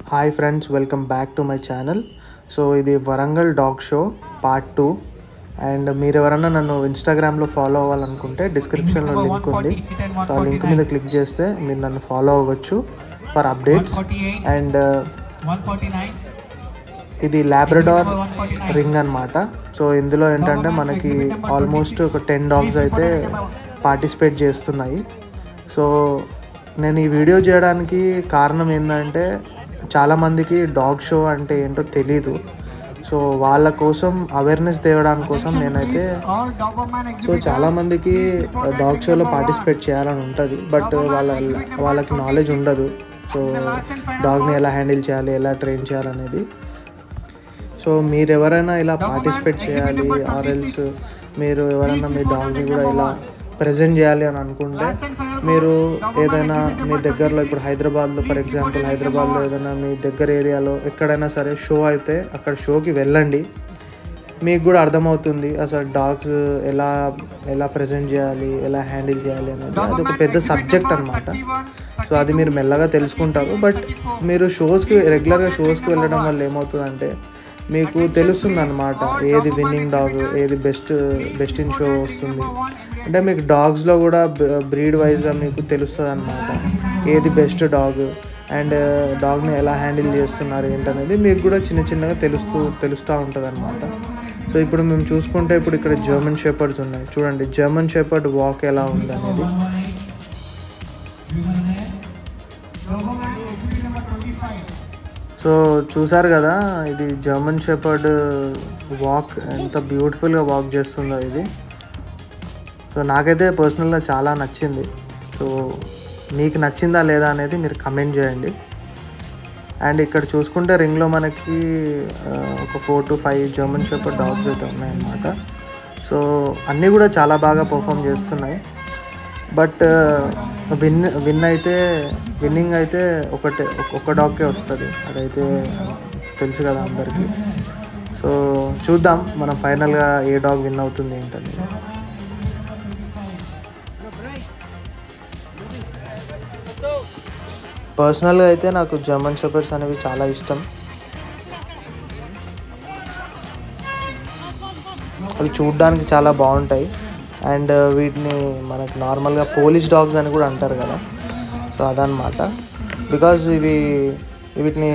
Hi friends, welcome back to my channel. So ఇది Warangal dog show part 2. And మీరు ఎవరన్నా నన్ను ఇన్స్టాగ్రామ్లో ఫాలో అవ్వాలనుకుంటే డిస్క్రిప్షన్లో లింక్ ఉంది. సో ఆ లింక్ మీద క్లిక్ చేస్తే మీరు నన్ను ఫాలో అవ్వచ్చు ఫర్ అప్డేట్స్. అండ్ ఇది లాబ్రడార్ రింగ్ అనమాట. సో ఇందులో ఏంటంటే మనకి ఆల్మోస్ట్ ఒక 10 డాగ్స్ అయితే పార్టిసిపేట్ చేస్తున్నాయి. సో నేను ఈ వీడియో చేయడానికి కారణం ఏంటంటే చాలామందికి డాగ్ షో అంటే ఏంటో తెలీదు. సో వాళ్ళ కోసం అవేర్నెస్ తేవడానికి కోసం నేనైతే చాలామందికి డాగ్ షోలో పార్టిసిపేట్ చేయాలని ఉంటుంది, బట్ వాళ్ళకి నాలెడ్జ్ ఉండదు. సో డాగ్ని ఎలా హ్యాండిల్ చేయాలి, ఎలా ట్రైన్ చేయాలనేది. సో మీరు ఎవరైనా ఇలా పార్టిసిపేట్ చేయాలి ఆర్ఎల్స్ మీరు ఎవరైనా మీ డాగ్ని కూడా ఇలా ప్రజెంట్ చేయాలి అని అనుకుంటే మీరు ఏదైనా మీ దగ్గరలో, ఇప్పుడు హైదరాబాద్లో ఫర్ ఎగ్జాంపుల్ హైదరాబాద్లో ఏదైనా మీ దగ్గర ఏరియాలో ఎక్కడైనా సరే షో అయితే అక్కడ షోకి వెళ్ళండి. మీకు కూడా అర్థమవుతుంది అసలు డాగ్స్ ఎలా ఎలా ప్రజెంట్ చేయాలి, ఎలా హ్యాండిల్ చేయాలి అనేది. అది ఒక పెద్ద సబ్జెక్ట్ అనమాట. సో అది మీరు మెల్లగా తెలుసుకుంటారు. బట్ మీరు రెగ్యులర్గా షోస్కి వెళ్ళడం వల్ల ఏమవుతుందంటే మీకు తెలుస్తుంది అన్నమాట, ఏది విన్నింగ్ డాగ్, ఏది బెస్ట్ ఇన్ షో వస్తుంది. అంటే మీకు డాగ్స్లో కూడా బ్రీడ్ వైజ్గా మీకు తెలుస్తుంది అన్నమాట, ఏది బెస్ట్ డాగ్ అండ్ డాగ్ని ఎలా హ్యాండిల్ చేస్తున్నారు ఏంటనేది మీకు కూడా చిన్నగా తెలుస్తూ ఉంటుంది అన్నమాట. సో ఇప్పుడు మేము చూసుకుంటే ఇప్పుడు ఇక్కడ జర్మన్ షెపర్డ్స్ ఉన్నాయి. చూడండి జర్మన్ షెపర్డ్ వాక్ ఎలా ఉంది అనేది. సో చూసారు కదా, ఇది జర్మన్ షెపర్డ్ వాక్ ఎంత బ్యూటిఫుల్గా వాక్ చేస్తుందో ఇది. సో నాకైతే పర్సనల్గా చాలా నచ్చింది. సో మీకు నచ్చిందా లేదా అనేది మీరు కమెంట్ చేయండి. అండ్ ఇక్కడ చూసుకుంటే రింగ్లో మనకి ఒక 4 to 5 జర్మన్ షెపర్డ్ డాగ్స్ అయితే ఉన్నాయన్నమాట. సో అన్నీ కూడా చాలా బాగా పర్ఫామ్ చేస్తున్నాయి. బట్ విన్నింగ్ అయితే ఒక డాగ్కే వస్తుంది, అదైతే తెలుసు కదా అందరికీ. సో చూద్దాం మనం ఫైనల్గా ఏ డాగ్ విన్ అవుతుంది ఏంటని. పర్సనల్గా అయితే నాకు జర్మన్ షెపర్డ్స్ అనేవి చాలా ఇష్టం. అవి చూడ్డానికి చాలా బాగుంటాయి. అండ్ వీటిని మనకు నార్మల్గా పోలిష్ డాగ్స్ అని కూడా అంటారు కదా. సో అదనమాట. బికాజ్ వీటిని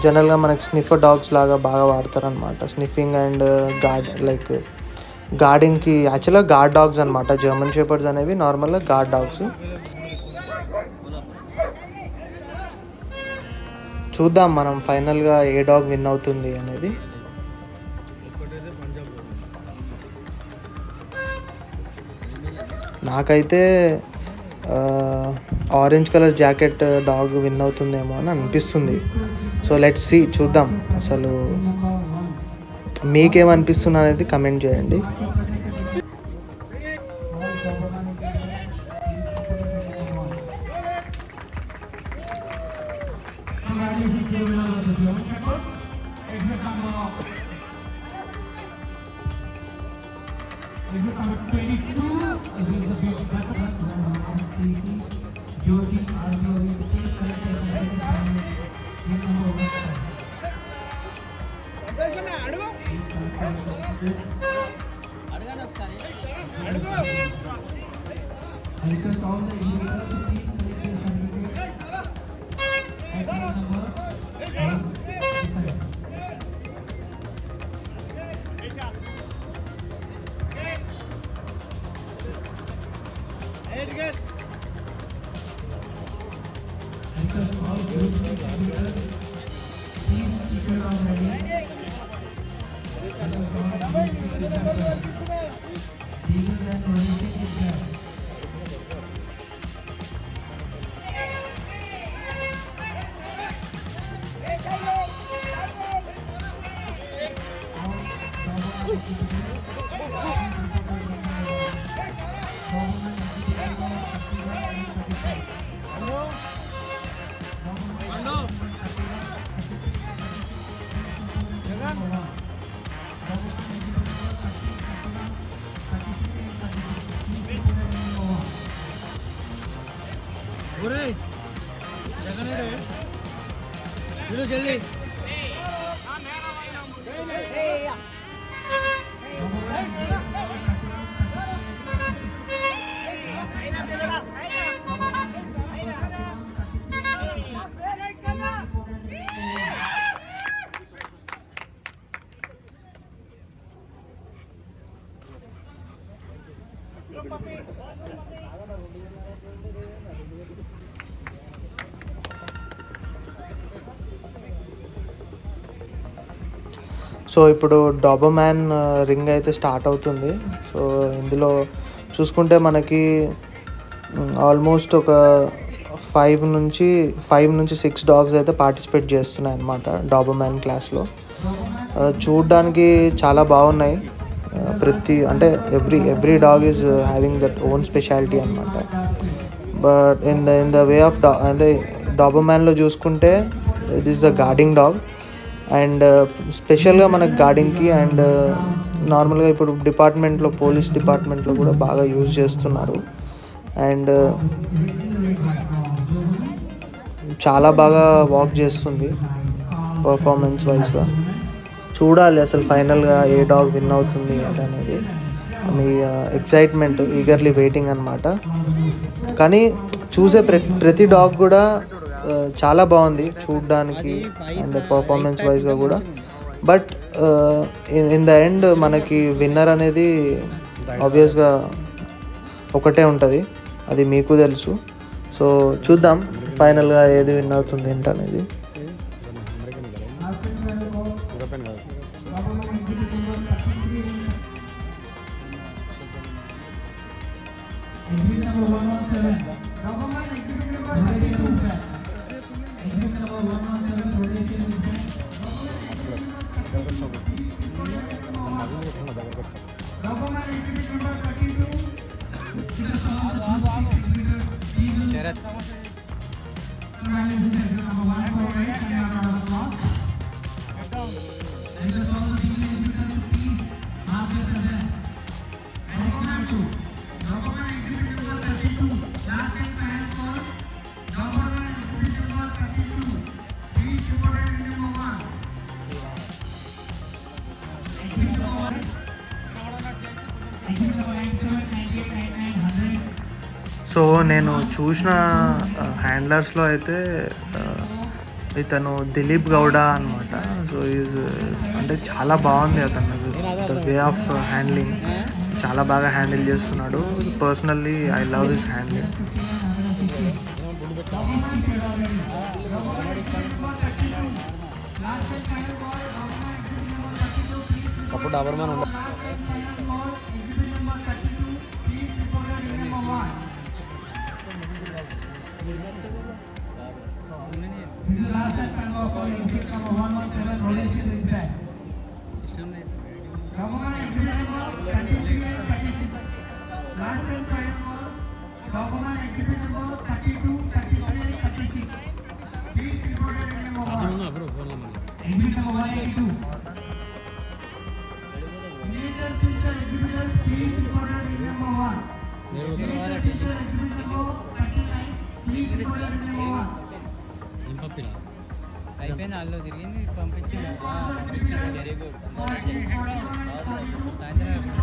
జనరల్గా మనకి స్నిఫర్ డాగ్స్ లాగా బాగా వాడతారు అనమాట. స్నిఫింగ్ అండ్ గార్డింగ్కి యాక్చువల్గా గార్డ్ డాగ్స్ అనమాట. జర్మన్ షెపర్డ్స్ అనేవి నార్మల్గా గార్డ్ డాగ్స్. చూద్దాం మనం ఫైనల్గా ఏ డాగ్ విన్ అవుతుంది అనేది. నాకైతే orange colour jacket dog win అవుతుందేమో అని అనిపిస్తుంది. సో లెట్స్ సీ, చూద్దాం. అసలు మీకేమనిపిస్తుంది అనేది కమెంట్ చేయండి. సో ఇప్పుడు డాబర్మ్యాన్ రింగ్ అయితే స్టార్ట్ అవుతుంది. సో ఇందులో చూసుకుంటే మనకి ఆల్మోస్ట్ ఒక 5 నుంచి 6 డాగ్స్ అయితే పార్టిసిపేట్ చేస్తున్నాయి అన్నమాట డాబర్మ్యాన్ క్లాస్లో. చూడ్డానికి చాలా బాగున్నాయి. Every dog is having that own speciality అనమాట. But in the way of అంటే డాబర్మ్యాన్లో చూసుకుంటే this the guarding dog. And స్పెషల్గా మనకు గార్డింగ్కి అండ్ నార్మల్గా ఇప్పుడు పోలీస్ డిపార్ట్మెంట్లో కూడా బాగా యూజ్ చేస్తున్నారు. అండ్ చాలా బాగా వాక్ చేస్తుంది పర్ఫార్మెన్స్ వైజ్గా. చూడాలి అసలు ఫైనల్గా ఏ డాగ్ విన్ అవుతుంది అనేది మీ ఎక్సైట్మెంట్, ఈగర్లీ వెయిటింగ్ అనమాట. కానీ చూసే ప్రతి డాగ్ కూడా చాలా బాగుంది చూడ్డానికి అండ్ పర్ఫార్మెన్స్ వైజ్గా కూడా. బట్ ఇన్ ద ఎండ్ మనకి విన్నర్ అనేది ఆబ్వియస్గా ఒకటే ఉంటుంది, అది మీకు తెలుసు. సో చూద్దాం ఫైనల్గా ఏది విన్ అవుతుంది ఏంటనేది. సో నేను చూసిన హ్యాండ్లర్స్లో అయితే ఇతను దిలీప్ గౌడ అనమాట. సో అంటే చాలా బాగుంది అతను ద వే ఆఫ్ హ్యాండ్లింగ్, చాలా బాగా హ్యాండిల్ చేస్తున్నాడు. Personally I love his handling. అప్పుడు డాబర్మ్యాన్ ఉండ అయిపోయింది, వాళ్ళు తిరిగింది పంపించింది. Very good. సాయంత్రం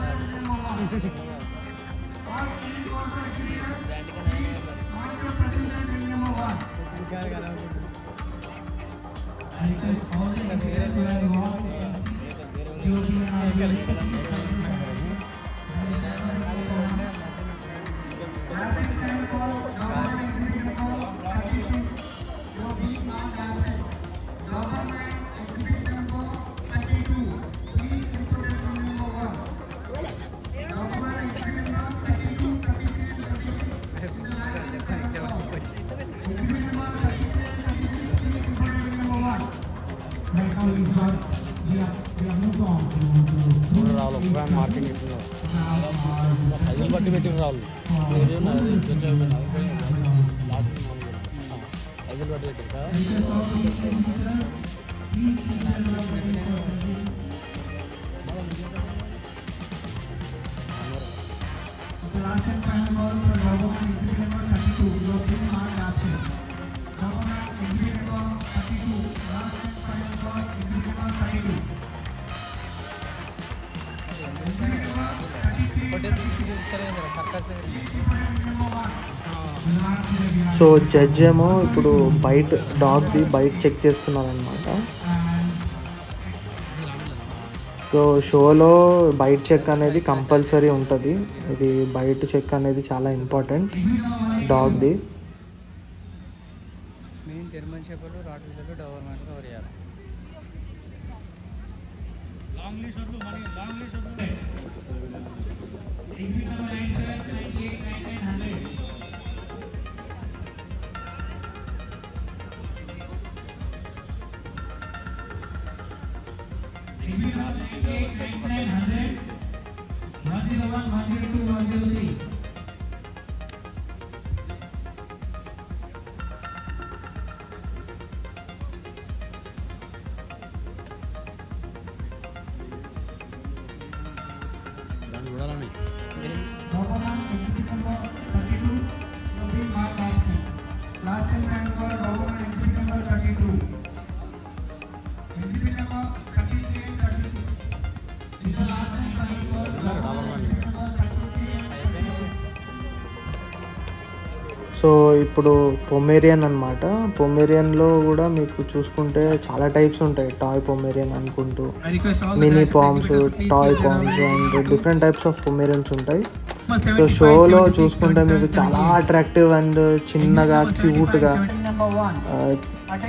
రావాలి ఒక మార్కెట్ సైజులు బట్టి పెట్టిన రావాలి సైజులు బట్టి పెట్టిందా. సో జడ్జ్ ఏమో ఇప్పుడు డాగ్ది బైట్ చెక్ చేస్తున్నారు అనమాట. సో షోలో బైట్ చెక్ అనేది కంపల్సరీ ఉంటుంది. ఇది బైట్ చెక్ అనేది చాలా ఇంపార్టెంట్ డాగ్ది. మెయిన్ జర్మన్ షెపర్డ్ రాట్వీలర్లు డోబర్మాన్ కవర్ చేయాలి. దాన్ని చూడాలని సో ఇప్పుడు పొమేరియన్ అనమాట. పొమేరియన్లో కూడా మీకు చూసుకుంటే చాలా టైప్స్ ఉంటాయి. టాయ్ పొమేరియన్ అనుకుంటూ, mini poms, toy poms and different types of Pomeranians ఉంటాయి. సో షోలో చూసుకుంటే మీకు చాలా అట్రాక్టివ్ అండ్ చిన్నగా క్యూట్గా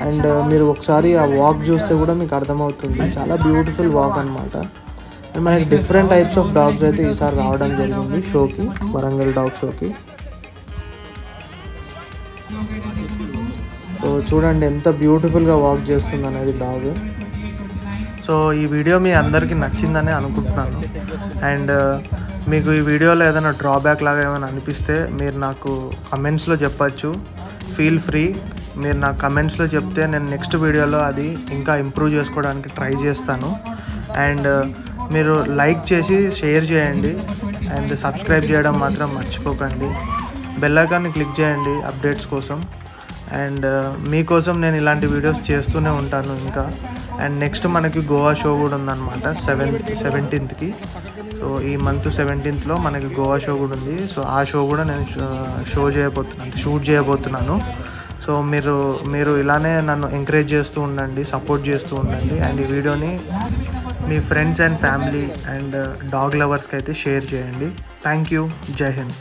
అండ్ మీరు ఒకసారి ఆ వాక్ చూస్తే కూడా మీకు అర్థమవుతుంది. చాలా బ్యూటిఫుల్ వాక్ అనమాట. అండ్ మనకి డిఫరెంట్ టైప్స్ ఆఫ్ డాగ్స్ అయితే ఈసారి రావడం జరిగింది షోకి, వరంగల్ డాగ్ షోకి. సో చూడండి ఎంత బ్యూటిఫుల్గా వాక్ చేస్తుంది అనేది డాగ్. సో ఈ వీడియో మీ అందరికీ నచ్చిందని అనుకుంటున్నాను. అండ్ మీకు ఈ వీడియోలో ఏదైనా డ్రాబ్యాక్ లాగా ఏమైనా అనిపిస్తే మీరు నాకు కమెంట్స్లో చెప్పచ్చు. ఫీల్ ఫ్రీ, మీరు నాకు కమెంట్స్లో చెప్తే నేను నెక్స్ట్ వీడియోలో అది ఇంకా ఇంప్రూవ్ చేసుకోవడానికి ట్రై చేస్తాను. అండ్ మీరు లైక్ చేసి షేర్ చేయండి అండ్ సబ్స్క్రైబ్ చేయడం మాత్రం మర్చిపోకండి. బెల్ ఐకాన్ని క్లిక్ చేయండి అప్డేట్స్ కోసం. అండ్ మీకోసం నేను ఇలాంటి వీడియోస్ చేస్తూనే ఉంటాను ఇంకా. అండ్ నెక్స్ట్ మనకి గోవా షో కూడా ఉందన్నమాట 17th. సో ఈ మంత్ 17th మనకి గోవా షో కూడా ఉంది. సో ఆ షో కూడా నేను షూట్ చేయబోతున్నాను. సో మీరు ఇలానే నన్ను ఎంకరేజ్ చేస్తూ ఉండండి, సపోర్ట్ చేస్తూ ఉండండి. అండ్ ఈ వీడియోని మీ friends and family and dog లవర్స్కి అయితే షేర్ చేయండి. Thank you. జై హింద్.